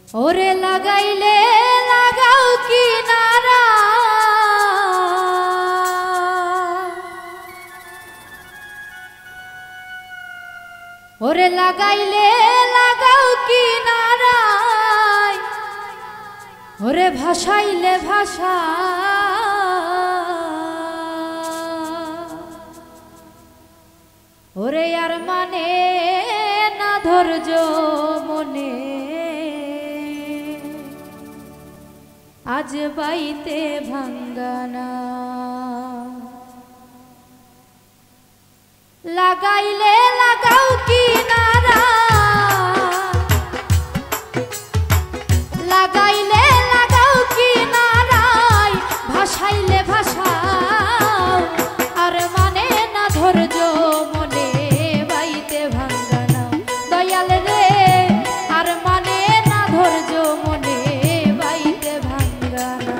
ওরে লাগাইলে লাগাও কিনারা ওরে লাগাইলে লাগাও কিনারা ওরে ভাসাইলে ভাষা ওরে আর মানে না ধৈর্য মনে আজ বাইতে ভাঙ্গানা লাগাইলে লাগাও কিনারা লাগাইলে লাগাও কিনারায় ভাসাইলে ভাষাও আর মানে না ধৈর্য মনে বাইতে ভাঙ্গানা দয়াল রে আর মানে না ধৈর্য মনে বাইতে ভাঙ্গানা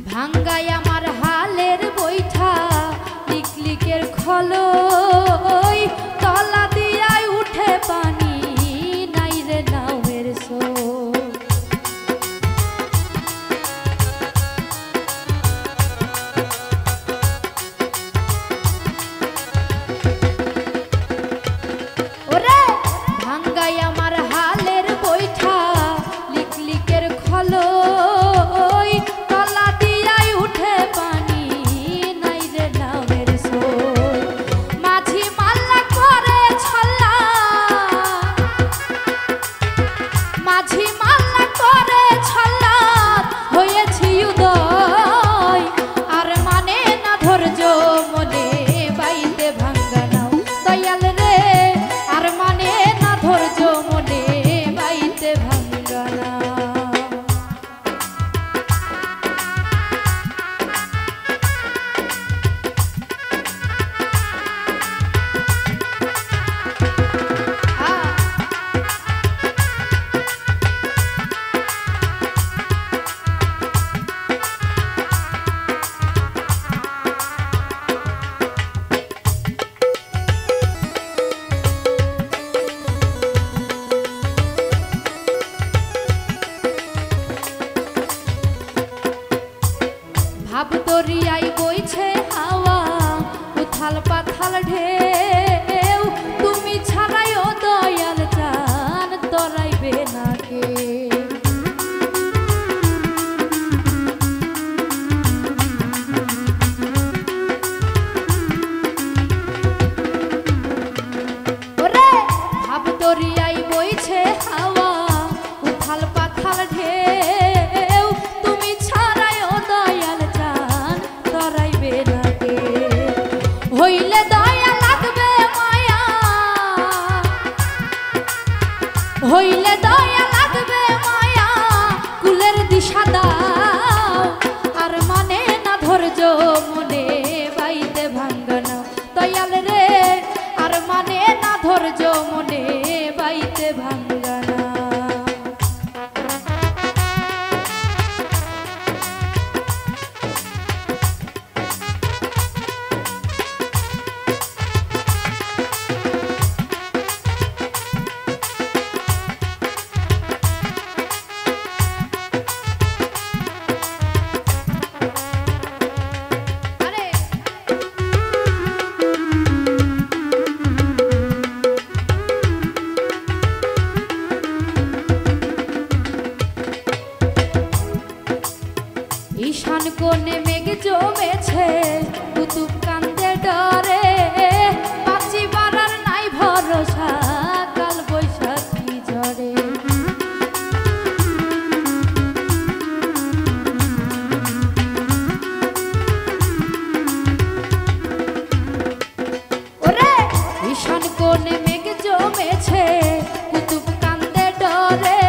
ভাঙ্গাই আমার হালের বৈঠা লিকলিকের খলই তলা দিয়াই উঠে পানি নাই রে নাওয়ের সোর ওরে ভাঙ্গাই আমার হালের বৈঠা লিকলিকের খলই তলা দিয়াই উঠে পানি নাই রে নামের সোর মাঝি মাল্লা করে ছল্লা মাঝি মাল্লা করে ছল্লা হয়েছি উদয় আর মানে না ধৈর্য মনে বাইতে ভাঙ্গানাও দয়াল রে আর মানে না ধৈর্য মনে বাইতে ভাঙ্গানা ভাব দরিয়াই বইছে হাওয়া উথাল পাথাল ঢেউ তুমি ছাড়াইও দয়াল চান তরাইবে না কে ওরে ভাব দরিয়াই বইছে হাওয়া উথাল পাথাল ঢেউ তুমি ছাড়াইও দয়াল চান তরাইবে না কে হইলে দয়া লাগবে মায়া হইলে দয়া লাগবে মায়া কুলের দিশা দাও আর মানে না ধৈর্য মনে বাইতে ভাঙ্গানা দয়াল রে আর মানে না ধৈর্য মনে বাইতে ভাঙ্গানা ঈশান কোণে মেঘ জমেছে কুতুব কান্দে ডরে বাঁচি বাড়ার নাই ভরসা কাল বৈশাখী ঝড়ে ওরে ঈশান কোণে মেঘ জমেছে কুতুব কান্দে ডরে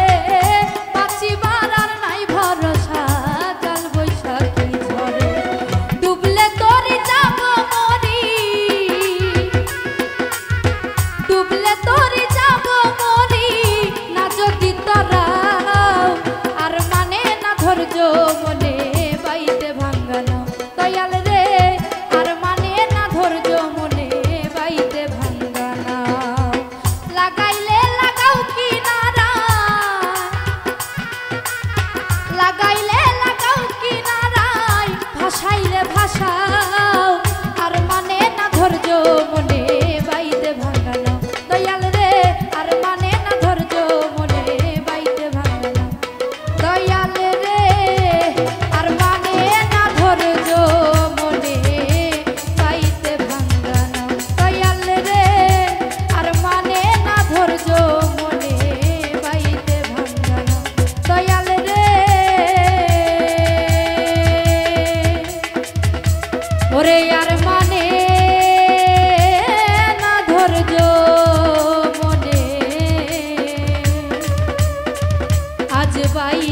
বাই